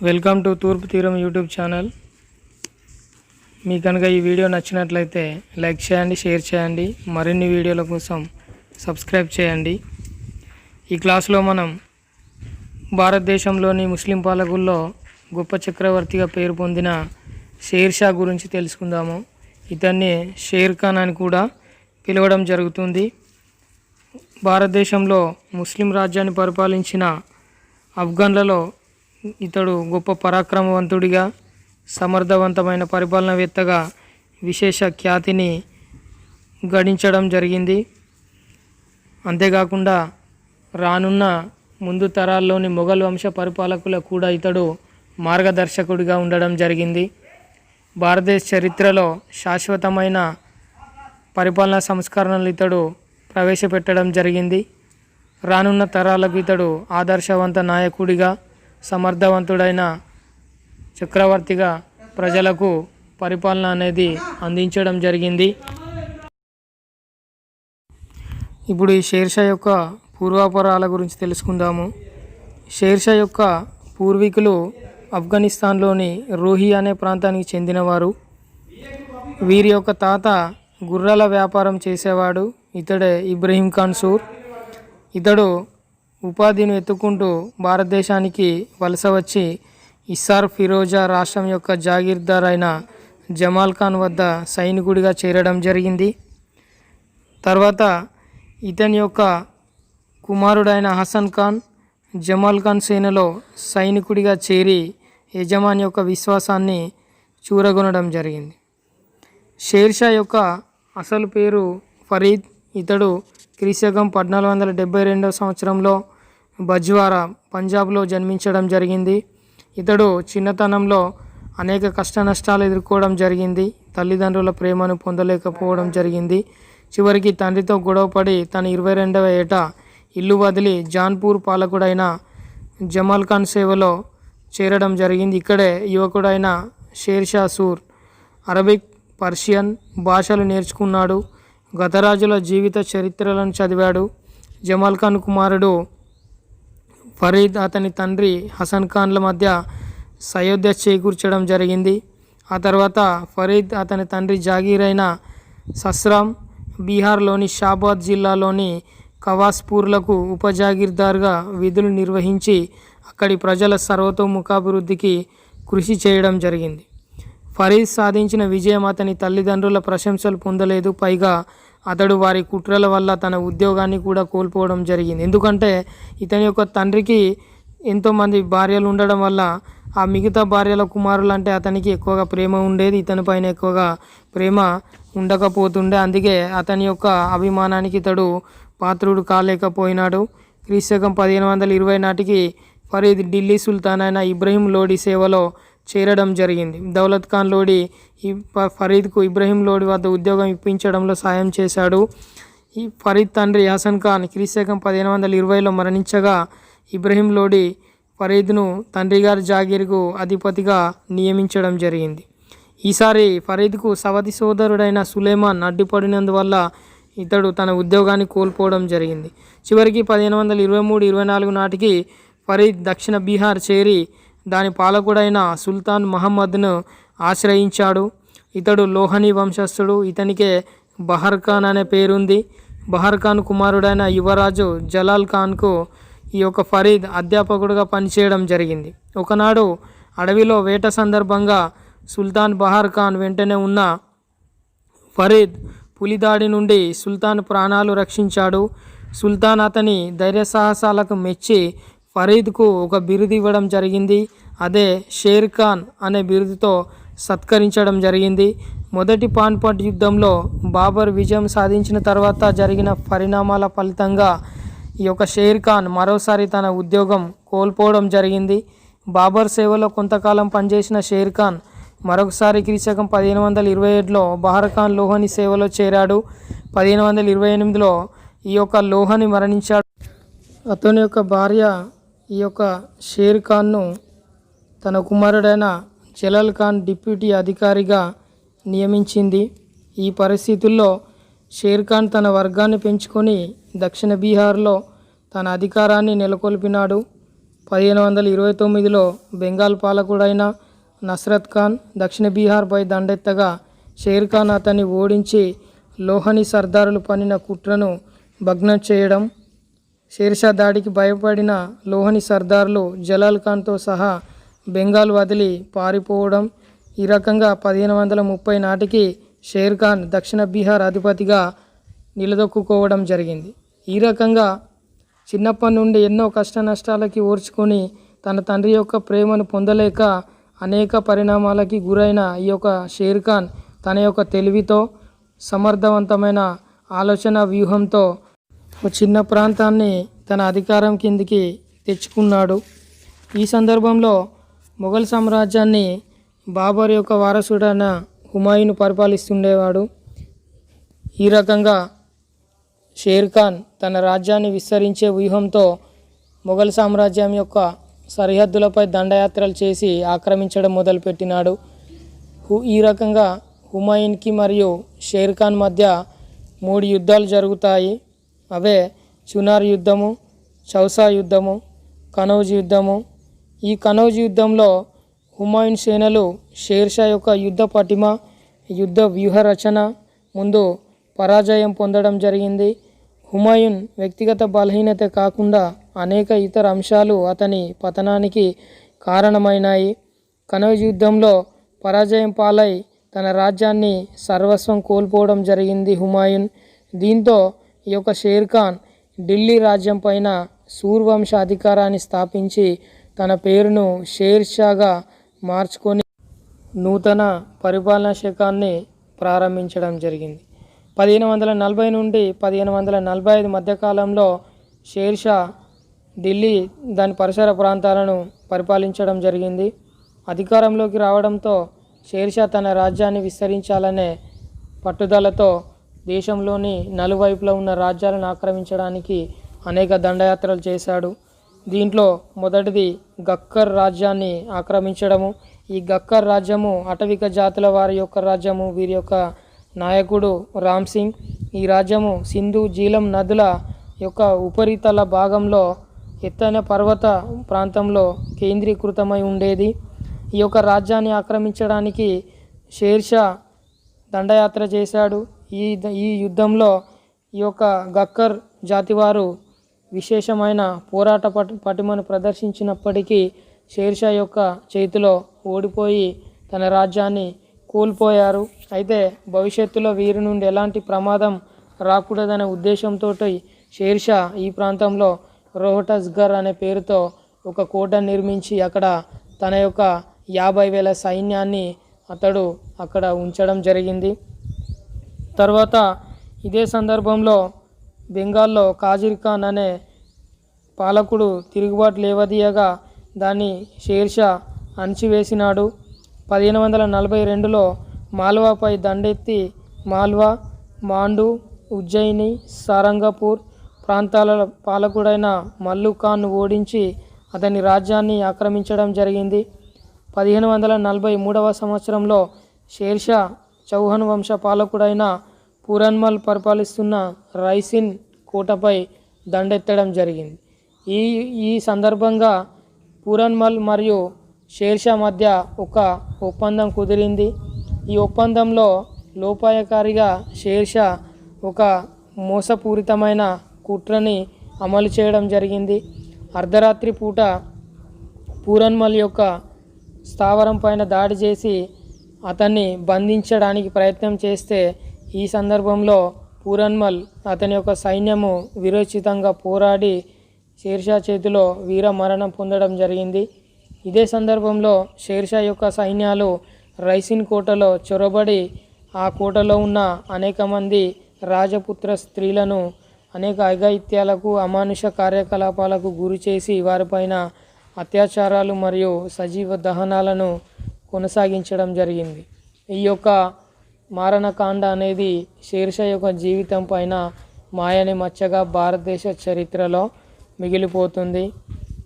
Welcome to తూర్పు తీరం YouTube channel. మీ కనుక ఈ వీడియో నచ్చినట్లయితే లైక్ చేయండి, షేర్ చేయండి. మరిన్ని వీడియోల కోసం సబ్స్క్రైబ్ చేయండి. ఈ క్లాస్లో మనం భారతదేశంలోని ముస్లిం పాలకుల్లో గొప్ప చక్రవర్తిగా పేరు పొందిన షేర్ షా గురించి తెలుసుకుందాము. ఇతన్ని షేర్ ఖాన్ అని కూడా పిలవడం జరుగుతుంది. భారతదేశంలో ముస్లిం రాజ్యాన్ని పరిపాలించిన ఆఫ్ఘన్లలో ఇతడు గొప్ప పరాక్రమవంతుడిగా, సమర్థవంతమైన పరిపాలనవేత్తగా విశేష ఖ్యాతిని గడించడం జరిగింది. అంతేకాకుండా రానున్న ముందు తరాల్లోని మొఘల్ వంశ పరిపాలకులకు కూడా ఇతడు మార్గదర్శకుడిగా ఉండడం జరిగింది. భారతదేశ చరిత్రలో శాశ్వతమైన పరిపాలనా సంస్కరణలు ఇతడు ప్రవేశపెట్టడం జరిగింది. రానున్న తరాలకు ఇతడు ఆదర్శవంత నాయకుడిగా, సమర్థవంతుడైన చక్రవర్తిగా ప్రజలకు పరిపాలన అనేది అందించడం జరిగింది. ఇప్పుడు ఈ షేర్ షా యొక్క పూర్వాపరాల గురించి తెలుసుకుందాము. షేర్ షా యొక్క పూర్వీకులు ఆఫ్ఘనిస్తాన్లోని రోహి అనే ప్రాంతానికి చెందినవారు. వీరి యొక్క తాత గుర్రాల వ్యాపారం చేసేవాడు. ఇతడే ఇబ్రహీం ఖాన్ సూర్. ఇతడు ఉపాధిని వెతుక్కుంటూ భారతదేశానికి వలస వచ్చి ఇస్సార్ ఫిరోజా రాష్ట్రం యొక్క జాగీర్దార్ అయిన జమాల్ ఖాన్ వద్ద సైనికుడిగా చేరడం జరిగింది. తర్వాత ఇతని యొక్క కుమారుడైన హసన్ ఖాన్ జమాల్ ఖాన్ సేనలో సైనికుడిగా చేరి యజమాని యొక్క విశ్వాసాన్ని చూరగొనడం జరిగింది. షేర్ షా యొక్క అసలు పేరు ఫరీద్. ఇతడు క్రీశకం 1472 సంవత్సరంలో బజ్వారా, పంజాబ్లో జన్మించడం జరిగింది. ఇతడు చిన్నతనంలో అనేక కష్ట నష్టాలు ఎదుర్కోవడం జరిగింది. తల్లిదండ్రుల ప్రేమను పొందలేకపోవడం జరిగింది. చివరికి తండ్రితో గొడవపడి తన 22వ ఏట ఇల్లు వదిలి జాన్పూర్ పాలకుడైన జమాల్ ఖాన్ సేవలో చేరడం జరిగింది. ఇక్కడే యువకుడైన షేర్ షా సూర్ అరబిక్, పర్షియన్ భాషలు నేర్చుకున్నాడు. గతరాజుల జీవిత చరిత్రలను చదివాడు. జమాల్ ఖాన్ కుమారుడు ఫరీద్ అతని తండ్రి హసన్ ఖాన్ల మధ్య సయోధ్య చేకూర్చడం జరిగింది. ఆ తర్వాత ఫరీద్ అతని తండ్రి జాగీర్ అయిన సస్రాం, బీహార్లోని షాబాద్ జిల్లాలోని కవాస్పూర్లకు ఉపజాగీర్దార్గా విధులు నిర్వహించి అక్కడి ప్రజల సర్వతోముఖాభివృద్ధికి కృషి చేయడం జరిగింది. ఫరీద్ సాధించిన విజయం అతని తల్లిదండ్రుల ప్రశంసలు పొందలేదు. పైగా అతడు వారి కుట్రల వల్ల తన ఉద్యోగాన్ని కూడా కోల్పోవడం జరిగింది. ఎందుకంటే ఇతని యొక్క తండ్రికి ఎంతోమంది భార్యలు ఉండడం వల్ల ఆ మిగతా భార్యల కుమారులు అంటే అతనికి ఎక్కువగా ప్రేమ ఉండేది. ఇతని పైన ఎక్కువగా ప్రేమ ఉండకపోతుండే. అందుకే అతని యొక్క అభిమానానికి ఇతడు పాత్రుడు కాలేకపోయినాడు. క్రీశకం 1520 నాటికి ఫరీద్ ఢిల్లీ సుల్తాన్ అయిన ఇబ్రహీం లోడి సేవలో చేరడం జరిగింది. దౌలత్ ఖాన్ లోడి ఫరీద్కు ఇబ్రహీం లోడి వద్ద ఉద్యోగం ఇప్పించడంలో సాయం చేశాడు. ఈ ఫరీద్ తండ్రి హసన్ ఖాన్ క్రీశకం 1520లో మరణించగా ఇబ్రహీం లోడి ఫరీద్ను తండ్రి గారి జాగీర్కు అధిపతిగా నియమించడం జరిగింది. ఈసారి ఫరీద్కు సవతి సోదరుడైన సులేమాన్ అడ్డుపడినందువల్ల ఇతడు తన ఉద్యోగాన్ని కోల్పోవడం జరిగింది. చివరికి 1523-24 నాటికి ఫరీద్ దక్షిణ బీహార్ చేరి దాని పాలకుడైన సుల్తాన్ మహమ్మద్ను ఆశ్రయించాడు. ఇతడు లోహని వంశస్థుడు. ఇతనికే బహర్ ఖాన్ అనే పేరుంది. బహర్ ఖాన్ కుమారుడైన యువరాజు జలాల్ ఖాన్కు ఈ యొక్క ఫరీద్ అధ్యాపకుడుగా పనిచేయడం జరిగింది. ఒకనాడు అడవిలో వేట సందర్భంగా సుల్తాన్ బహర్ ఖాన్ వెంటనే ఉన్న ఫరీద్ పులిదాడి నుండి సుల్తాన్ ప్రాణాలు రక్షించాడు. సుల్తాన్ అతని ధైర్య సాహసాలకు మెచ్చి ఫరీద్కు ఒక బిరుదు ఇవ్వడం జరిగింది. అదే షేర్ ఖాన్ అనే బిరుదుతో సత్కరించడం జరిగింది. మొదటి పాన్పట్ యుద్ధంలో బాబర్ విజయం సాధించిన తర్వాత జరిగిన పరిణామాల ఫలితంగా ఈ యొక్క షేర్ ఖాన్ మరోసారి తన ఉద్యోగం కోల్పోవడం జరిగింది. బాబర్ సేవలో కొంతకాలం పనిచేసిన షేర్ ఖాన్ మరొకసారి క్రీశకం 1527లో బహర్ ఖాన్ లోహని సేవలో చేరాడు. 1528లో ఈ యొక్క లోహని మరణించాడు. అతని యొక్క భార్య ఈ యొక్క షేర్ ఖాన్ను తన కుమారుడైన జలాల్ ఖాన్ డిప్యూటీ అధికారిగా నియమించింది. ఈ పరిస్థితుల్లో షేర్ ఖాన్ తన వర్గాన్ని పెంచుకొని దక్షిణ బీహార్లో తన అధికారాన్ని నెలకొల్పినాడు. 1529లో బెంగాల్ పాలకుడైన నస్రత్ ఖాన్ దక్షిణ బీహార్పై దండెత్తగా షేర్ ఖాన్ అతన్ని ఓడించి లోహని సర్దారులు పన్నిన కుట్రను భగ్నం చేయడం, షేర్షా దాడికి భయపడిన లోహని సర్దారులు జలాల్ ఖాన్తో సహా బెంగాల్ వదిలి పారిపోవడం, ఈ రకంగా 1530 నాటికి షేర్ ఖాన్ దక్షిణ బీహార్ అధిపతిగా నిలదొక్కుకోవడం జరిగింది. ఈ రకంగా చిన్నప్పటి నుండి ఎన్నో కష్ట నష్టాలకి ఓర్చుకొని తన తండ్రి యొక్క ప్రేమను పొందలేక అనేక పరిణామాలకి గురైన ఈ యొక్క షేర్ ఖాన్ తన యొక్క తెలివితో, సమర్థవంతమైన ఆలోచన వ్యూహంతో ఒక చిన్న ప్రాంతాన్ని తన అధికారం కిందికి తెచ్చుకున్నాడు. ఈ సందర్భంలో మొఘల్ సామ్రాజ్యాన్ని బాబర్ యొక్క వారసుడైన హుమాయూన్ పరిపాలిస్తుండేవాడు. ఈ రకంగా షేర్ ఖాన్ తన రాజ్యాన్ని విస్తరించే వ్యూహంతో మొఘల్ సామ్రాజ్యం యొక్క సరిహద్దులపై దండయాత్రలు చేసి ఆక్రమించడం మొదలుపెట్టినాడు. ఈ రకంగా హుమాయూన్కి మరియు షేర్ ఖాన్ మధ్య 3 యుద్ధాలు జరుగుతాయి. అవే చునార్ యుద్ధము, చౌసా యుద్ధము, కనౌజ్ యుద్ధము. ఈ కనౌజ్ యుద్ధంలో హుమాయూన్ సేనలు షేర్షా యొక్క యుద్ధ పటిమ, యుద్ధ వ్యూహ రచన ముందు పరాజయం పొందడం జరిగింది. హుమాయూన్ వ్యక్తిగత బలహీనత కాకుండా అనేక ఇతర అంశాలు అతని పతనానికి కారణమైనాయి. కనౌజ్ యుద్ధంలో పరాజయం పాలై తన రాజ్యాన్ని సర్వస్వం కోల్పోవడం జరిగింది హుమాయూన్. దీంతో ఈ యొక్క షేర్ ఖాన్ ఢిల్లీ రాజ్యం పైన సూర్వంశ అధికారాన్ని స్థాపించి తన పేరును షేర్ షాగా మార్చుకొని నూతన పరిపాలనా శకాన్ని ప్రారంభించడం జరిగింది. 1540 నుండి 1545 మధ్యకాలంలో షేర్ షా ఢిల్లీ దాని పరిసర ప్రాంతాలను పరిపాలించడం జరిగింది. అధికారంలోకి రావడంతో షేర్ షా తన రాజ్యాన్ని విస్తరించాలనే పట్టుదలతో దేశంలోని నలువైపులా ఉన్న రాజ్యాలను ఆక్రమించడానికి అనేక దండయాత్రలు చేశాడు. దీంట్లో మొదటిది గక్కర్ రాజ్యాన్ని ఆక్రమించడము. ఈ గక్కర్ రాజ్యము అటవిక జాతుల వారి యొక్క రాజ్యము. వీరి యొక్క నాయకుడు రామ్ సింగ్. ఈ రాజ్యము సింధు, జీలం నదుల యొక్క ఉపరితల భాగంలో ఎత్తైన పర్వత ప్రాంతంలో కేంద్రీకృతమై ఉండేది. ఈ యొక్క రాజ్యాన్ని ఆక్రమించడానికి షేర్ షా దండయాత్ర చేశాడు. ఈ యుద్ధంలో ఈ యొక్క గక్కర్ జాతివారు విశేషమైన పోరాట పటిమను ప్రదర్శించినప్పటికీ షేర్ షా యొక్క చేతిలో ఓడిపోయి తన రాజ్యాన్ని కోల్పోయారు. అయితే భవిష్యత్తులో వీరి నుండి ఎలాంటి ప్రమాదం రాకూడదనే ఉద్దేశంతో షేర్ షా ఈ ప్రాంతంలో రోహటస్గర్ అనే పేరుతో ఒక కోట నిర్మించి అక్కడ తన యొక్క 50,000 సైన్యాన్ని అతడు అక్కడ ఉంచడం జరిగింది. తర్వాత ఇదే సందర్భంలో బెంగాల్లో కాజిర్ ఖాన్ అనే పాలకుడు తిరుగుబాటు లేవదీయగా దాన్ని షేర్ షా అణిచివేసినాడు. 1542లో మాల్వాపై దండెత్తి మాల్వా, మాండు, ఉజ్జయిని, సారంగపూర్ ప్రాంతాల పాలకుడైన మల్లు ఖాన్ను ఓడించి అతని రాజ్యాన్ని ఆక్రమించడం జరిగింది. 1543వ సంవత్సరంలో షేర్ షా చౌహాన్ వంశ పాలకుడైన పూరన్మల్ పరిపాలిస్తున్న రైసిన్ కోటపై దండెత్తడం జరిగింది. ఈ సందర్భంగా పూరన్మల్ మరియు షేర్ షా మధ్య ఒక ఒప్పందం కుదిరింది. ఈ ఒప్పందంలో లోపాయకారిగా షేర్ షా ఒక మోసపూరితమైన కుట్రని అమలు చేయడం జరిగింది. అర్ధరాత్రి పూట పూరన్మల్ యొక్క స్థావరం పైన దాడి చేసి అతన్ని బంధించడానికి ప్రయత్నం చేస్తే ఈ సందర్భంలో పూరన్మల్ అతని యొక్క సైన్యము విరోచితంగా పోరాడి షేర్ షా చేతిలో వీర మరణం పొందడం జరిగింది. ఇదే సందర్భంలో షేర్ షా యొక్క సైన్యాలు రైసిన్ కోటలో చొరబడి ఆ కోటలో ఉన్న అనేక మంది రాజపుత్ర స్త్రీలను అనేక అఘాయిత్యాలకు, అమానుష కార్యకలాపాలకు గురి చేసి వారిపైన అత్యాచారాలు మరియు సజీవ దహనాలను కొనసాగించడం జరిగింది. ఈ యొక్క మారణకాండ అనేది షేర్ షా యొక్క జీవితం పైన మాయని మచ్చగా భారతదేశ చరిత్రలో మిగిలిపోతుంది.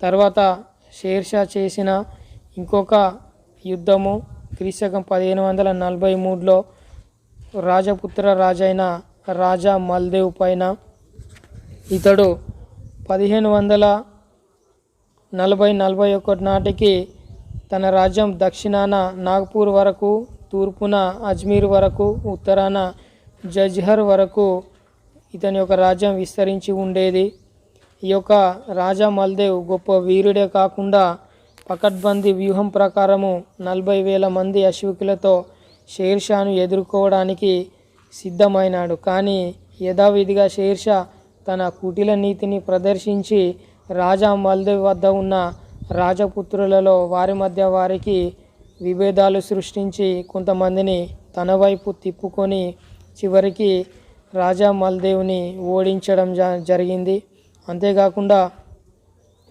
తర్వాత షేర్ షా చేసిన ఇంకొక యుద్ధము క్రీస్తకం 1543లో రాజపుత్ర రాజైన రాజా మల్దేవ్ పైన. ఇతడు 40-41 నాటికి తన రాజ్యం దక్షిణాన నాగ్పూర్ వరకు, తూర్పున అజ్మీర్ వరకు, ఉత్తరాన జజ్హర్ వరకు ఇతని యొక్క రాజ్యం విస్తరించి ఉండేది. ఈ యొక్క రాజా మల్దేవ్ గొప్ప వీరుడే కాకుండా పకడ్బందీ వ్యూహం ప్రకారము 40,000 మంది అశ్వికులతో షేర్షాను ఎదుర్కోవడానికి సిద్ధమైనాడు. కానీ యథావిధిగా షేర్షా తన కుటిల నీతిని ప్రదర్శించి రాజా మల్దేవ్ వద్ద ఉన్న రాజపుత్రులలో వారి మధ్య వారికి విభేదాలు సృష్టించి కొంతమందిని తన వైపు తిప్పుకొని చివరికి రాజా మల్దేవ్ని ఓడించడం జరిగింది. అంతేకాకుండా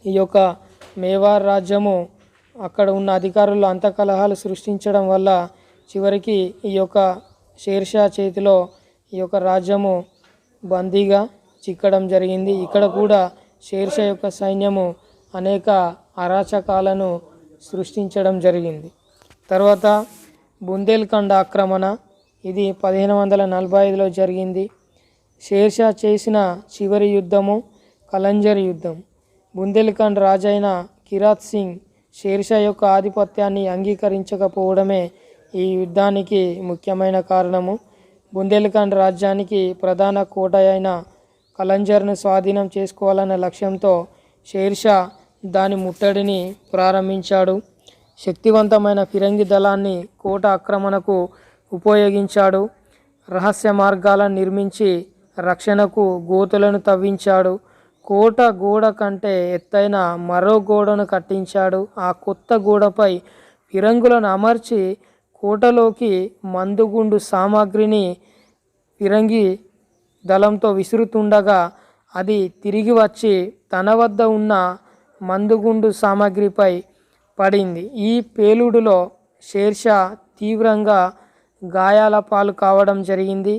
ఈ యొక్క మేవార్ రాజ్యము అక్కడ ఉన్న అధికారులు అంతకలహాలు సృష్టించడం వల్ల చివరికి ఈ యొక్క షేర్షా చేతిలో ఈ యొక్క రాజ్యము బందీగా చిక్కడం జరిగింది. ఇక్కడ కూడా షేర్షా యొక్క సైన్యము అనేక అరాచకాలను సృష్టించడం జరిగింది. తర్వాత బుందేల్ఖండ్ ఆక్రమణ, ఇది 1545లో జరిగింది. షేర్షా చేసిన చివరి యుద్ధము కలంజర్ యుద్ధం. బుందేల్ఖండ్ రాజైన కిరాత్ సింగ్ షేర్షా యొక్క ఆధిపత్యాన్ని అంగీకరించకపోవడమే ఈ యుద్ధానికి ముఖ్యమైన కారణము. బుందేల్ఖండ్ రాజ్యానికి ప్రధాన కోట అయిన కలంజర్ను స్వాధీనం చేసుకోవాలన్న లక్ష్యంతో షేర్షా దాని ముట్టడిని ప్రారంభించాడు. శక్తివంతమైన ఫిరంగి దళాన్ని కోట ఆక్రమణకు ఉపయోగించాడు. రహస్య మార్గాలను నిర్మించి రక్షణకు గోతులను తవ్వించాడు. కోట గోడ కంటే ఎత్తైన మరో గోడను కట్టించాడు. ఆ కొత్త గోడపై ఫిరంగులను అమర్చి కోటలోకి మందుగుండు సామాగ్రిని ఫిరంగి దళంతో విసురుతుండగా అది తిరిగి వచ్చి తన వద్ద ఉన్న మందుగుండు సామాగ్రిపై పడింది. ఈ పేలుడులో షేర్షా తీవ్రంగా గాయాల పాలు కావడం జరిగింది.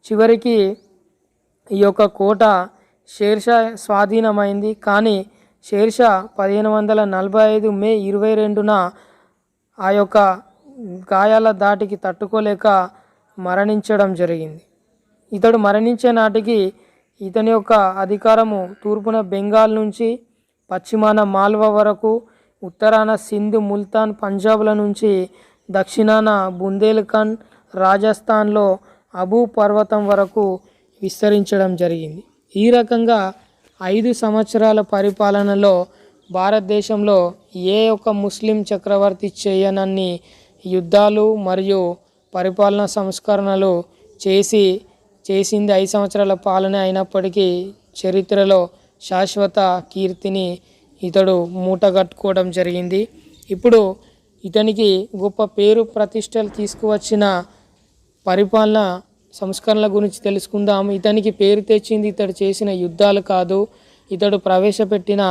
చివరికి ఈ యొక్క కోట షేర్షా స్వాధీనమైంది. కానీ షేర్షా 1545 మే 22న ఆ యొక్క గాయాల దాటికి తట్టుకోలేక మరణించడం జరిగింది. ఇతడు మరణించే నాటికి ఇతని యొక్క అధికారము తూర్పున బెంగాల్ నుంచి పశ్చిమాన మాల్వా వరకు, ఉత్తరాన సింధ్, ముల్తాన్, పంజాబ్ల నుంచి దక్షిణాన బుందేల్ఖండ్, రాజస్థాన్లో అబూ పర్వతం వరకు విస్తరించడం జరిగింది. ఈ రకంగా 5 సంవత్సరాల పరిపాలనలో భారతదేశంలో ఏ ఒక్క ముస్లిం చక్రవర్తి చేయనన్ని యుద్ధాలు మరియు పరిపాలనా సంస్కరణలు చేసింది 5 సంవత్సరాల పాలన అయినప్పటికీ చరిత్రలో శాశ్వత కీర్తిని ఇతడు మూటగట్టుకోవడం జరిగింది. ఇప్పుడు ఇతనికి గొప్ప పేరు ప్రతిష్టలు తీసుకువచ్చిన పరిపాలన సంస్కరణల గురించి తెలుసుకుందాం. ఇతనికి పేరు తెచ్చింది ఇతడు చేసిన యుద్ధాలు కాదు, ఇతడు ప్రవేశపెట్టిన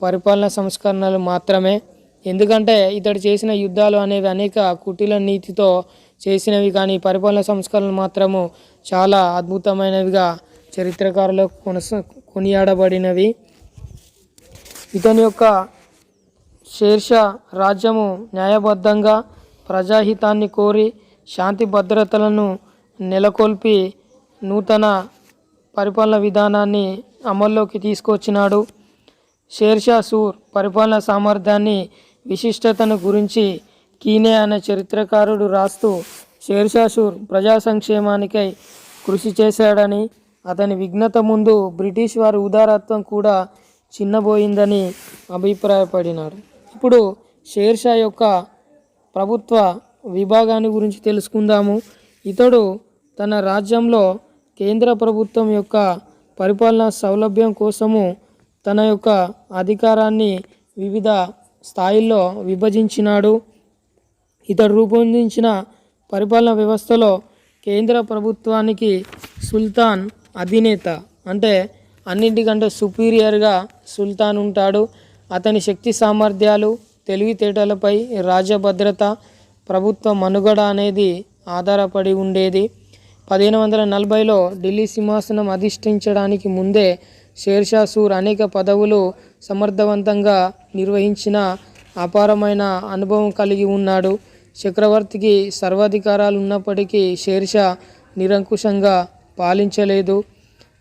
పరిపాలన సంస్కరణలు మాత్రమే. ఎందుకంటే ఇతడు చేసిన యుద్ధాలు అనేవి అనేక కుటిల నీతితో చేసినవి, కానీ పరిపాలన సంస్కరణలు మాత్రము చాలా అద్భుతమైనవిగా చరిత్రకారులకు కొనియాడబడినవి. ఇతని యొక్క షేర్షా రాజ్యము న్యాయబద్ధంగా ప్రజాహితాన్ని కోరి శాంతి భద్రతలను నెలకొల్పి నూతన పరిపాలన విధానాన్ని అమల్లోకి తీసుకొచ్చినాడు. షేర్షా సూర్ పరిపాలన సామర్థ్యాన్ని విశిష్టతను గురించి కీనే అనే చరిత్రకారుడు రాస్తూ షేర్షా సూర్ ప్రజా సంక్షేమానికై కృషి చేశాడని, అతని విఘ్నత ముందు బ్రిటిష్ వారి ఉదారత్వం కూడా చిన్నబోయిందని అభిప్రాయపడినారు. ఇప్పుడు షేర్షా యొక్క ప్రభుత్వ విభాగాన్ని గురించి తెలుసుకుందాము. ఇతడు తన రాజ్యంలో కేంద్ర ప్రభుత్వం యొక్క పరిపాలనా సౌలభ్యం కోసము తన యొక్క అధికారాన్ని వివిధ స్థాయిల్లో విభజించినాడు. ఇతడు రూపొందించిన పరిపాలనా వ్యవస్థలో కేంద్ర ప్రభుత్వానికి సుల్తాన్ అధినేత, అంటే అన్నింటికంటే సుపీరియర్గా సుల్తాన్ ఉంటాడు. అతని శక్తి సామర్థ్యాలు, తెలివితేటలపై రాజ్యభద్రత, ప్రభుత్వ మనుగడ అనేది ఆధారపడి ఉండేది. 1540లో ఢిల్లీ సింహాసనం అధిష్ఠించడానికి ముందే షేర్షా సూర్ అనేక పదవులు సమర్థవంతంగా నిర్వహించిన అపారమైన అనుభవం కలిగి ఉన్నాడు. చక్రవర్తికి సర్వాధికారాలు ఉన్నప్పటికీ షేర్షా నిరంకుశంగా పాలించలేదు.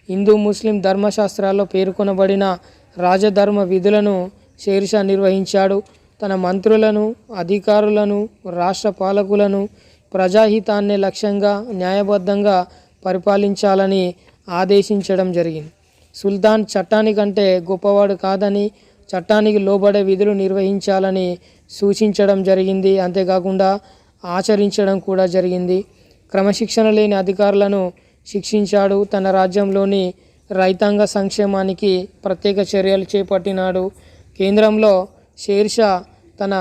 హిందూ ముస్లిం ధర్మశాస్త్రాల్లో పేర్కొనబడిన రాజధర్మ విధులను షేర్షా నిర్వహించాడు. తన మంత్రులను, అధికారులను, రాష్ట్ర పాలకులను ప్రజాహితాన్నే లక్ష్యంగా న్యాయబద్ధంగా పరిపాలించాలని ఆదేశించడం జరిగింది. సుల్తాన్ చట్టానికంటే గొప్పవాడు కాదని, చట్టానికి లోబడే విధులు నిర్వహించాలని సూచించడం జరిగింది. అంతేకాకుండా ఆచరించడం కూడా జరిగింది. క్రమశిక్షణ లేని అధికారులను శిక్షించాడు. తన రాజ్యంలోని రైతాంగ సంక్షేమానికి ప్రత్యేక చర్యలు చేపట్టినాడు. కేంద్రంలో షేర్షా తన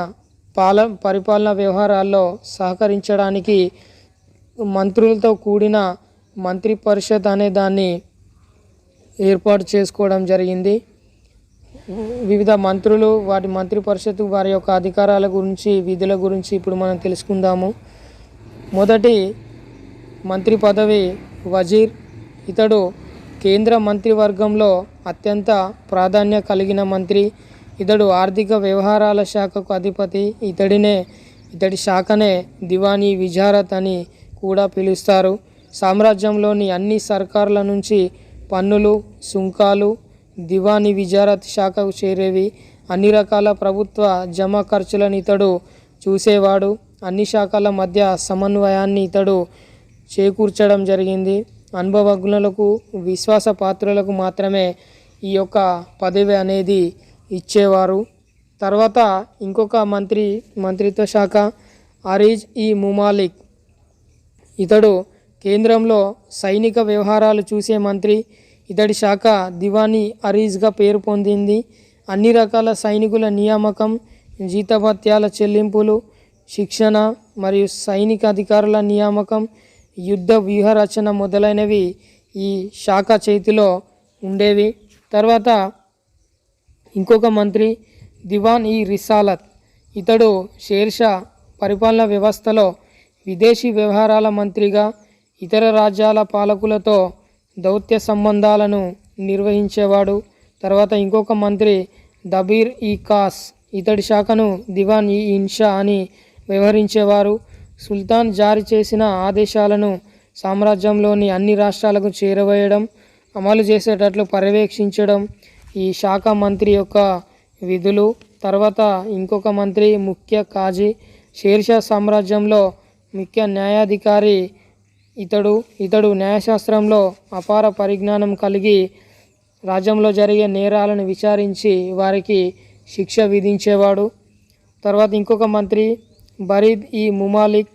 పరిపాలనా వ్యవహారాల్లో సహకరించడానికి మంత్రులతో కూడిన మంత్రి పరిషత్ అనే దాన్ని ఏర్పాటు చేసుకోవడం జరిగింది. వివిధ మంత్రులు, వాటి మంత్రి పరిషత్ వారి యొక్క అధికారాల గురించి, విధుల గురించి ఇప్పుడు మనం తెలుసుకుందాము. మొదటి మంత్రి పదవి వజీర్. ఇతడు కేంద్ర మంత్రివర్గంలో అత్యంత ప్రాధాన్య కలిగిన మంత్రి. ఇతడు ఆర్థిక వ్యవహారాల శాఖకు అధిపతి. ఇతడి శాఖనే దివానీ విజారత్ అని కూడా పిలుస్తారు. సామ్రాజ్యంలోని అన్ని సర్కార్ల నుంచి పన్నులు, సుంకాలు దివానీ విజారత్ శాఖకు చేరేవి. అన్ని రకాల ప్రభుత్వ జమ ఖర్చులను ఇతడు చూసేవాడు. అన్ని శాఖల మధ్య సమన్వయాన్ని ఇతడు చేకూర్చడం జరిగింది. అనుభవజ్ఞులకు, విశ్వాసపాత్రులకు మాత్రమే ఈ యొక్క పదవి అనేది ఇచ్చేవారు. తర్వాత ఇంకొక మంత్రిత్వ శాఖ అరీజ్ ఈ ముమాలిక్. ఇతడు కేంద్రంలో సైనిక వ్యవహారాలు చూసే మంత్రి. ఇతడి శాఖ దివానీ అరీజ్గా పేరు పొందింది. అన్ని రకాల సైనికుల నియామకం, జీతభత్యాల చెల్లింపులు, శిక్షణ మరియు సైనిక అధికారుల నియామకం, యుద్ధ వ్యూహరచన మొదలైనవి ఈ శాఖ చేతిలో ఉండేవి. తర్వాత ఇంకొక మంత్రి దివాన్ ఈ రిసాలత్. ఇతడు షేర్షా పరిపాలనా వ్యవస్థలో విదేశీ వ్యవహారాల మంత్రిగా ఇతర రాజ్యాల పాలకులతో దౌత్య సంబంధాలను నిర్వహించేవాడు. తర్వాత ఇంకొక మంత్రి దబీర్ ఈ ఖాస్. ఇతడి శాఖను దివాన్ ఈ ఇన్షా అని వ్యవహరించేవారు. సుల్తాన్ జారీ చేసిన ఆదేశాలను సామ్రాజ్యంలోని అన్ని రాష్ట్రాలకు చేరవేయడం, అమలు చేసేటట్లు పర్యవేక్షించడం ఈ శాఖ మంత్రి యొక్క విధులు. తర్వాత ఇంకొక మంత్రి ముఖ్య కాజీ. షేర్షా సామ్రాజ్యంలో ముఖ్య న్యాయాధికారి ఇతడు న్యాయశాస్త్రంలో అపార పరిజ్ఞానం కలిగి రాజ్యంలో జరిగే నేరాలను విచారించి వారికి శిక్ష విధించేవాడు. తర్వాత ఇంకొక మంత్రి బరీద్ ఈ ముమాలిక్.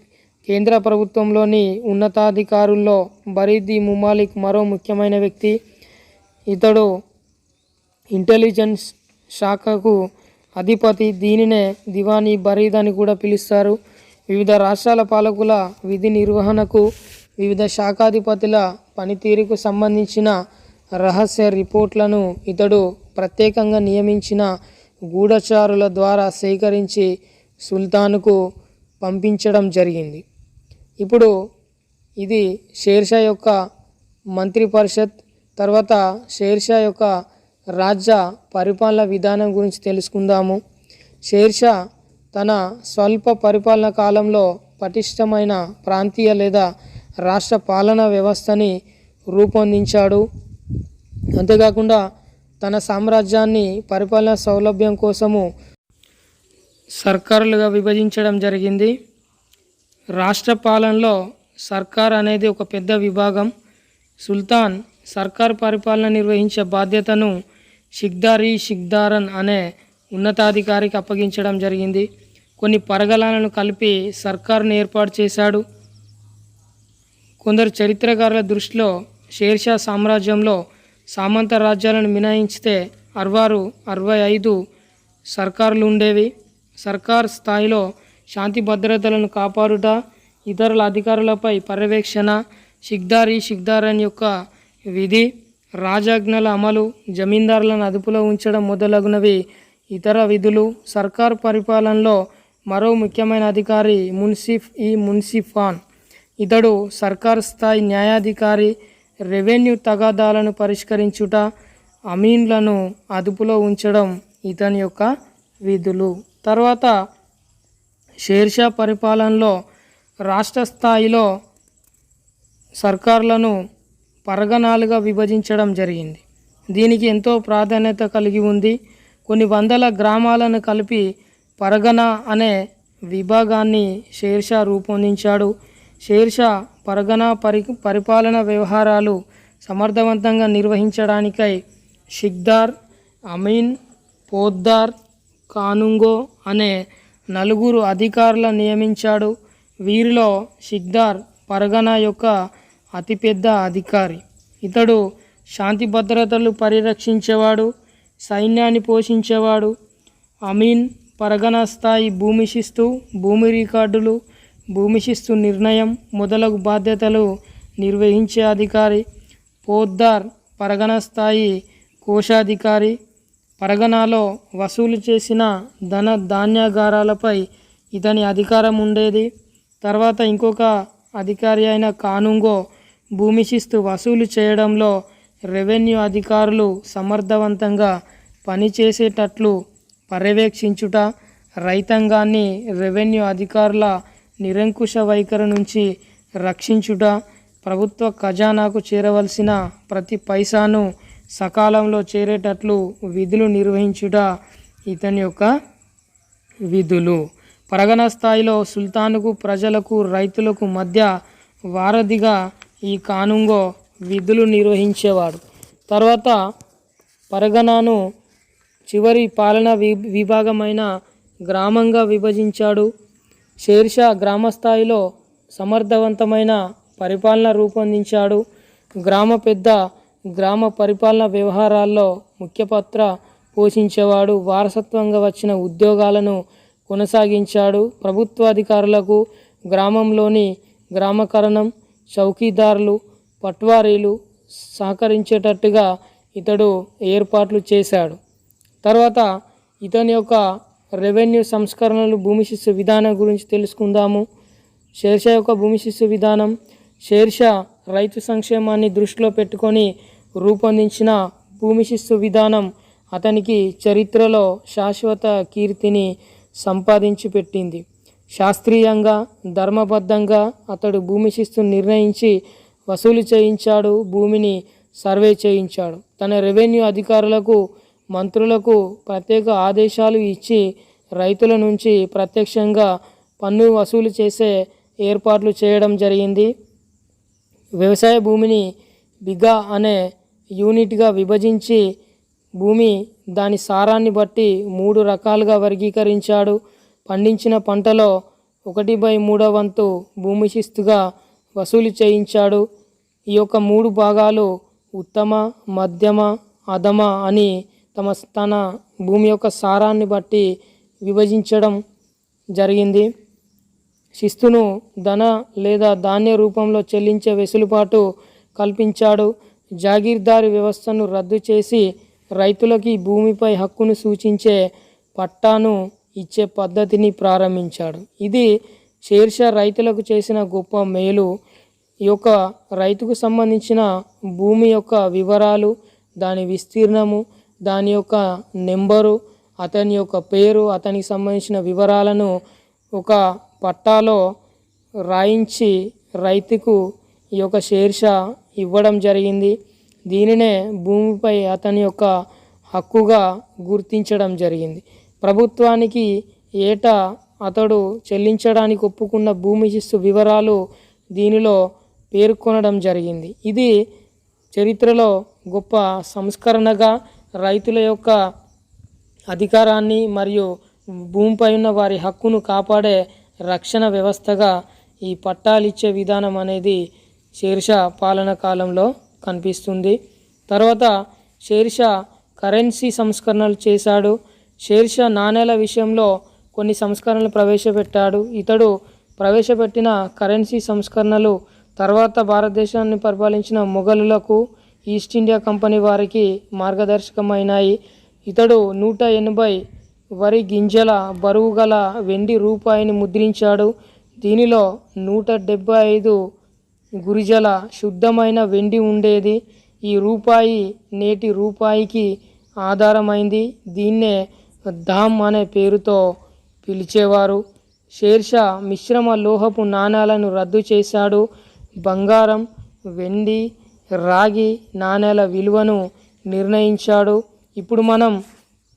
కేంద్ర ప్రభుత్వంలోని ఉన్నతాధికారుల్లో బరీద్ ఈ ముమాలిక్ మరో ముఖ్యమైన వ్యక్తి. ఇతడు ఇంటెలిజెన్స్ శాఖకు అధిపతి. దీనినే దివానీ బరీద్ అని కూడా పిలుస్తారు. వివిధ రాష్ట్రాల పాలకుల విధి నిర్వహణకు, వివిధ శాఖాధిపతుల పనితీరుకు సంబంధించిన రహస్య రిపోర్ట్లను ఇతడు ప్రత్యేకంగా నియమించిన గూఢచారుల ద్వారా సేకరించి సుల్తాన్కు పంపించడం జరిగింది. ఇప్పుడు ఇది షేర్షా యొక్క మంత్రి పరిషత్. తర్వాత షేర్షా యొక్క రాజ్య పరిపాలన విధానం గురించి తెలుసుకుందాము. షేర్షా తన స్వల్ప పరిపాలన కాలంలో పటిష్టమైన ప్రాంతీయ లేదా రాష్ట్ర పాలనా వ్యవస్థని రూపొందించాడు. అంతేకాకుండా తన సామ్రాజ్యాన్ని పరిపాలన సౌలభ్యం కోసము సర్కారులుగా విభజించడం జరిగింది. రాష్ట్ర పాలనలో సర్కార్ అనేది ఒక పెద్ద విభాగం. సుల్తాన్ సర్కార్ పరిపాలన నిర్వహించే బాధ్యతను షిక్దారన్ అనే ఉన్నతాధికారికి అప్పగించడం జరిగింది. కొన్ని పరగణాలను కలిపి సర్కారును ఏర్పాటు చేశాడు. కొందరు చరిత్రకారుల దృష్టిలో షేర్షా సామ్రాజ్యంలో సామంత రాజ్యాలను మినహాయించితే 65 సర్కారులు ఉండేవి. సర్కార్ స్థాయిలో శాంతి భద్రతలను కాపాడుట, ఇతరుల అధికారులపై పర్యవేక్షణ, షిక్దారన్ యొక్క విధి, రాజాజ్ఞల అమలు, జమీందారులను అదుపులో ఉంచడం మొదలగునవి ఇతర విధులు. సర్కార్ పరిపాలనలో మరో ముఖ్యమైన అధికారి మున్సిఫాన్. ఇతడు సర్కార్ స్థాయి న్యాయాధికారి. రెవెన్యూ తగాదాలను పరిష్కరించుట, అమీన్లను అదుపులో ఉంచడం ఇతని యొక్క విధులు. తర్వాత షేర్షా పరిపాలనలో రాష్ట్ర స్థాయిలో సర్కార్లను పరగణాలుగా విభజించడం జరిగింది. దీనికి ఎంతో ప్రాధాన్యత కలిగి ఉంది. కొన్ని వందల గ్రామాలను కలిపి పరగనా అనే విభాగాన్ని షేర్షా రూపొందించాడు. షేర్షా పరగనా పరిపాలన వ్యవహారాలు సమర్థవంతంగా నిర్వహించడానికై షిక్దార్, అమీన్, పోద్దార్, కానుంగో అనే 4 అధికారులను నియమించాడు. వీరిలో షిక్దార్ పరగనా యొక్క అతిపెద్ద అధికారి. ఇతడు శాంతి భద్రతలు పరిరక్షించేవాడు, సైన్యాన్ని పోషించేవాడు. అమీన్ పరగనా స్థాయి భూమి శిస్తు, భూమి రికార్డులు, భూమి శిస్తు నిర్ణయం మొదలగు బాధ్యతలు నిర్వహించే అధికారి. పోద్దార్ పరగనా స్థాయి కోశాధికారి. పరగనాలో వసూలు చేసిన ధన ధాన్యాగారాలపై ఇతని అధికారం ఉండేది. తర్వాత ఇంకొక అధికారి అయిన కానుంగో భూమి శిస్తు వసూలు చేయడంలో రెవెన్యూ అధికారులు సమర్థవంతంగా పనిచేసేటట్లు పర్యవేక్షించుట, రైతాంగాన్ని రెవెన్యూ అధికారుల నిరంకుశ వైఖరి నుంచి రక్షించుట, ప్రభుత్వ ఖజానాకు చేరవలసిన ప్రతి పైసాను సకాలంలో చేరేటట్లు విధులు నిర్వహించుట ఇతని యొక్క విధులు. పరగనా స్థాయిలో సుల్తానుకు, ప్రజలకు, రైతులకు మధ్య వారధిగా ఈ కానుంగో విధులు నిర్వహించేవాడు. తర్వాత పరగనాను చివరి పాలనా విభాగమైన గ్రామంగా విభజించాడు. షేర్షా గ్రామస్థాయిలో సమర్థవంతమైన పరిపాలన రూపొందించాడు. గ్రామ పెద్ద గ్రామ పరిపాలన వ్యవహారాల్లో ముఖ్య పాత్ర పోషించేవాడు. వారసత్వంగా వచ్చిన ఉద్యోగాలను కొనసాగించాడు. ప్రభుత్వాధికారులకు గ్రామంలోని గ్రామకరణం, చౌకీదారులు, పట్వారీలు సహకరించేటట్టుగా ఇతడు ఏర్పాట్లు చేశాడు. తర్వాత ఇతని యొక్క రెవెన్యూ సంస్కరణలు, భూమి శిస్తు విధానం గురించి తెలుసుకుందాము. షేర్షా యొక్క భూమి శిస్తు విధానం. షేర్షా రైతు సంక్షేమాన్ని దృష్టిలో పెట్టుకొని రూపొందించిన భూమి శిస్తు విధానం అతనికి చరిత్రలో శాశ్వత కీర్తిని సంపాదించి పెట్టింది. శాస్త్రీయంగా, ధర్మబద్ధంగా అతడు భూమి శిస్తును నిర్ణయించి వసూలు చేయించాడు, భూమిని సర్వే చేయించాడు. తన రెవెన్యూ అధికారులకు, మంత్రులకు ప్రత్యేక ఆదేశాలు ఇచ్చి రైతుల నుంచి ప్రత్యక్షంగా పన్ను వసూలు చేసే ఏర్పాట్లు చేయడం జరిగింది. వ్యవసాయ భూమిని బిగా అనే యూనిట్గా విభజించి భూమి దాని సారాన్ని బట్టి 3 రకాలుగా వర్గీకరించాడు. పండించిన పంటలో 1/3 వంతు భూమి శిస్తుగా వసూలు చేయించాడు. ఈ యొక్క 3 భాగాలు ఉత్తమ, మధ్యమ, అధమ అని తన భూమి యొక్క సారాన్ని బట్టి విభజించడం జరిగింది. శిస్తును ధన లేదా ధాన్య రూపంలో చెల్లించే వెసులుబాటు కల్పించాడు. జాగీర్దారీ వ్యవస్థను రద్దు చేసి రైతులకి భూమిపై హక్కును సూచించే పట్టాను ఇచ్చే పద్ధతిని ప్రారంభించాడు. ఇది షేర్షా రైతులకు చేసిన గొప్ప మేలు. ఈ యొక్క రైతుకు సంబంధించిన భూమి యొక్క వివరాలు, దాని విస్తీర్ణము, దాని యొక్క నెంబరు, అతని యొక్క పేరు, అతనికి సంబంధించిన వివరాలను ఒక పట్టాలో రాయించి రైతుకు ఈ యొక్క షేర్షా ఇవ్వడం జరిగింది. దీనినే భూమిపై అతని యొక్క హక్కుగా గుర్తించడం జరిగింది. ప్రభుత్వానికి ఏటా అతడు చెల్లించడానికి ఒప్పుకున్న భూమి శిస్తు వివరాలు దీనిలో పేర్కొనడం జరిగింది. ఇది చరిత్రలో గొప్ప సంస్కరణగా రైతుల యొక్క అధికారాన్ని మరియు భూమిపై ఉన్న వారి హక్కును కాపాడే రక్షణ వ్యవస్థగా ఈ పట్టాలిచ్చే విధానం అనేది షేర్షా పాలన కాలంలో కనిపిస్తుంది. తర్వాత షేర్షా కరెన్సీ సంస్కరణలు చేశాడు. షేర్షా నాణేల విషయంలో కొన్ని సంస్కరణలు ప్రవేశపెట్టాడు. ఇతడు ప్రవేశపెట్టిన కరెన్సీ సంస్కరణలు తర్వాత భారతదేశాన్ని పరిపాలించిన మొఘలులకు, ఈస్ట్ ఇండియా కంపెనీ వారికి మార్గదర్శకమైనాయి. ఇతడు 180 వరి గింజల బరువు గల వెండి రూపాయిని ముద్రించాడు. దీనిలో 175 గురిజల శుద్ధమైన వెండి ఉండేది. ఈ రూపాయి నేటి రూపాయికి ఆధారమైంది. దీన్నే ధామ్ అనే పేరుతో పిలిచేవారు. షేర్షా మిశ్రమ లోహపు నాణేలను రద్దు చేశాడు. బంగారం, వెండి, రాగి నాణేల విలువను నిర్ణయించాడు. ఇప్పుడు మనం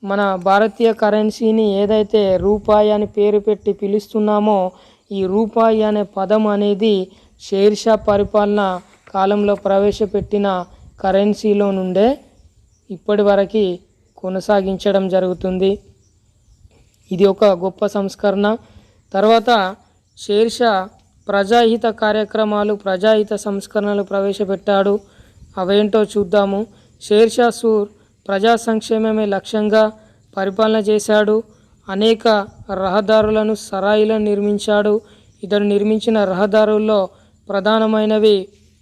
మన భారతీయ కరెన్సీని ఏదైతే రూపాయి అని పేరు పెట్టి పిలుస్తున్నామో ఈ రూపాయి అనే పదం అనేది షేర్షా పరిపాలన కాలంలో ప్రవేశపెట్టిన కరెన్సీలో నుండే ఇప్పటి వరకు కొనసాగించడం జరుగుతుంది. ఇది ఒక గొప్ప సంస్కరణ. తర్వాత షేర్షా ప్రజాహిత కార్యక్రమాలు ప్రజాహిత సంస్కరణలు ప్రవేశపెట్టాడు. అవేంటో చూద్దాము. షేర్షా సూర్ ప్రజా సంక్షేమమే లక్ష్యంగా పరిపాలన చేశాడు. అనేక రహదారులను సరాయిలను నిర్మించాడు. ఇతడు నిర్మించిన రహదారుల్లో ప్రధానమైనవి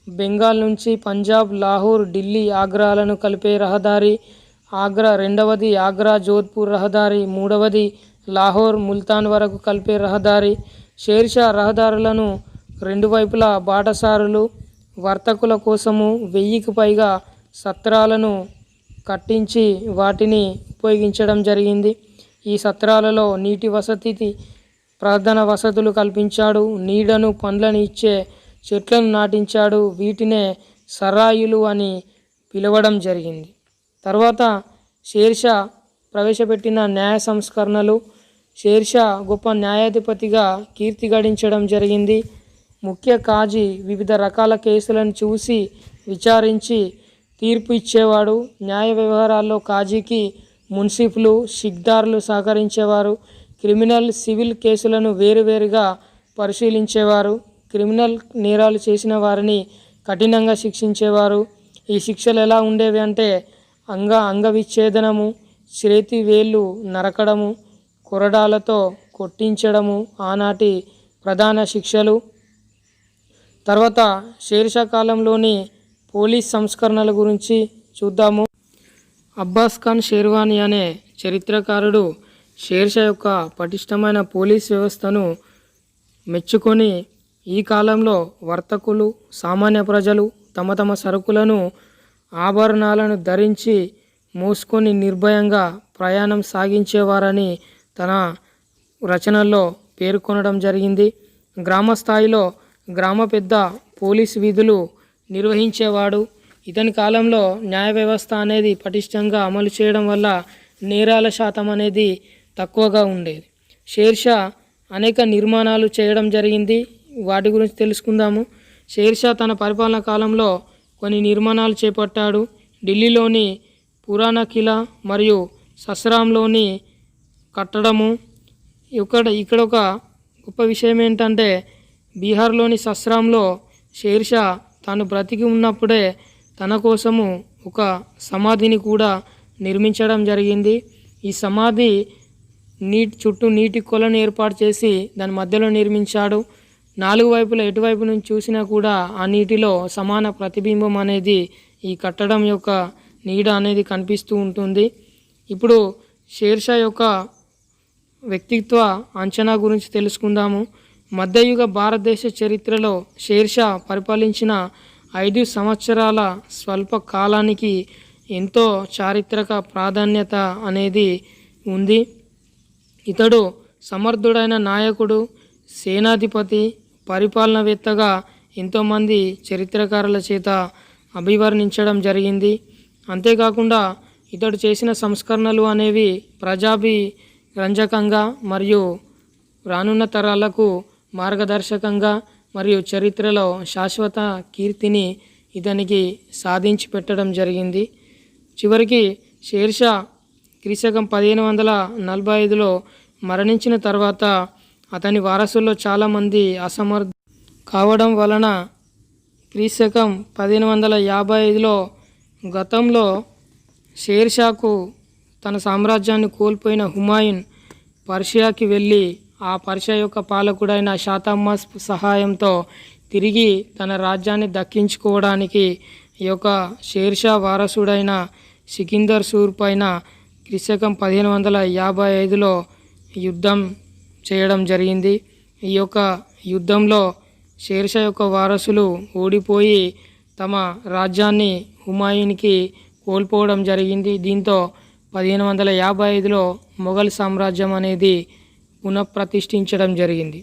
బెంగాల్ నుంచి పంజాబ్, లాహోర్, ఢిల్లీ, ఆగ్రాలను కలిపే రహదారి, ఆగ్రా రెండవది, ఆగ్రా జోధ్పూర్ రహదారి, మూడవది లాహోర్ ముల్తాన్ వరకు కలిపే రహదారి. షేర్షా రహదారులను రెండు వైపులా బాటసారులు వర్తకుల కోసము 1000కి పైగా సత్రాలను కట్టించి వాటిని ఉపయోగించడం జరిగింది. ఈ సత్రాలలో నీటి వసతి ప్రధాన వసతులు కల్పించాడు. నీడను పండ్లను ఇచ్చే చెట్లను నాటించాడు. వీటినే సరాయులు అని పిలవడం జరిగింది. తర్వాత షేర్షా ప్రవేశపెట్టిన న్యాయ సంస్కరణలు. షేర్షా గొప్ప న్యాయాధిపతిగా కీర్తి గడించడం జరిగింది. ముఖ్య కాజీ వివిధ రకాల కేసులను చూసి విచారించి తీర్పు ఇచ్చేవాడు. న్యాయ వ్యవహారాల్లో కాజీకి మున్సిఫ్లు, సిక్దార్లు సహకరించేవారు. క్రిమినల్, సివిల్ కేసులను వేరువేరుగా పరిశీలించేవారు. క్రిమినల్ నేరాలు చేసిన వారిని కఠినంగా శిక్షించేవారు. ఈ శిక్షలు ఎలా ఉండేవి అంటే అంగవిచ్ఛేదనము, చేతి వేళ్ళు నరకడము, కొరడాలతో కొట్టించడము ఆనాటి ప్రధాన శిక్షలు. తర్వాత షేర్షా కాలంలోని పోలీస్ సంస్కరణల గురించి చూద్దాము. అబ్బాస్ ఖాన్ షేర్వానీ అనే చరిత్రకారుడు షేర్షా యొక్క పటిష్టమైన పోలీస్ వ్యవస్థను మెచ్చుకొని ఈ కాలంలో వర్తకులు, సామాన్య ప్రజలు తమ తమ సరుకులను ఆభరణాలను ధరించి మోసుకొని నిర్భయంగా ప్రయాణం సాగించేవారని తన రచనల్లో పేర్కొనడం జరిగింది. గ్రామ స్థాయిలో గ్రామ పెద్ద పోలీసు విధులు నిర్వహించేవాడు. ఇతని కాలంలో న్యాయ వ్యవస్థ అనేది పటిష్టంగా అమలు చేయడం వల్ల నేరాల శాతం అనేది తక్కువగా ఉండేది. షేర్షా అనేక నిర్మాణాలు చేయడం జరిగింది. వాటి గురించి తెలుసుకుందాము. షేర్షా తన పరిపాలన కాలంలో కొన్ని నిర్మాణాలు చేపట్టాడు. ఢిల్లీలోని పురాణ కిలా మరియు సస్రాంలోని కట్టడము. ఇక్కడ ఒక గొప్ప విషయం ఏంటంటే బీహార్లోని సస్రాంలో షేర్షా తాను బ్రతికి ఉన్నప్పుడే తన కోసము ఒక సమాధిని కూడా నిర్మించడం జరిగింది. ఈ సమాధి చుట్టూ నీటి కొలను ఏర్పాటు చేసి దాని మధ్యలో నిర్మించాడు. 4 వైపులా ఎటువైపు నుంచి చూసినా కూడా ఆ నీటిలో సమాన ప్రతిబింబం అనేది ఈ కట్టడం యొక్క నీడ అనేది కనిపిస్తూ ఉంటుంది. ఇప్పుడు షేర్షా యొక్క వ్యక్తిత్వ అంచనా గురించి తెలుసుకుందాము. మధ్యయుగ భారతదేశ చరిత్రలో షేర్షా పరిపాలించిన 5 సంవత్సరాల స్వల్ప కాలానికి ఎంతో చారిత్రక ప్రాధాన్యత అనేది ఉంది. ఇతడు సమర్థుడైన నాయకుడు, సేనాధిపతి, పరిపాలనవేత్తగా ఎంతోమంది చరిత్రకారుల చేత అభివర్ణించడం జరిగింది. అంతేకాకుండా ఇతడు చేసిన సంస్కరణలు అనేవి ప్రజాభిరంజకంగా మరియు రానున్న తరాలకు మార్గదర్శకంగా మరియు చరిత్రలో శాశ్వత కీర్తిని ఇతనికి సాధించి పెట్టడం జరిగింది. చివరికి షేర్షా క్రీశకం 1545లో మరణించిన తర్వాత అతని వారసుల్లో చాలామంది అసమర్థ కావడం వలన క్రీశకం 1555లో గతంలో షేర్షాకు తన సామ్రాజ్యాన్ని కోల్పోయిన హుమాయూన్ పర్షియాకి వెళ్ళి ఆ పర్షియా యొక్క పాలకుడైన షాతమ్మస్ సహాయంతో తిరిగి తన రాజ్యాన్ని దక్కించుకోవడానికి ఈ యొక్క షేర్షా వారసుడైన సికిందర్ సూర్ పైన క్రీశకం 1555లో యుద్ధం చేయడం జరిగింది. ఈ యొక్క యుద్ధంలో షేర్షా యొక్క వారసులు ఓడిపోయి తమ రాజ్యాన్ని హుమాయూన్కి కోల్పోవడం జరిగింది. దీంతో 1555లో మొఘల్ సామ్రాజ్యం అనేది పునఃప్రతిష్ఠించడం జరిగింది.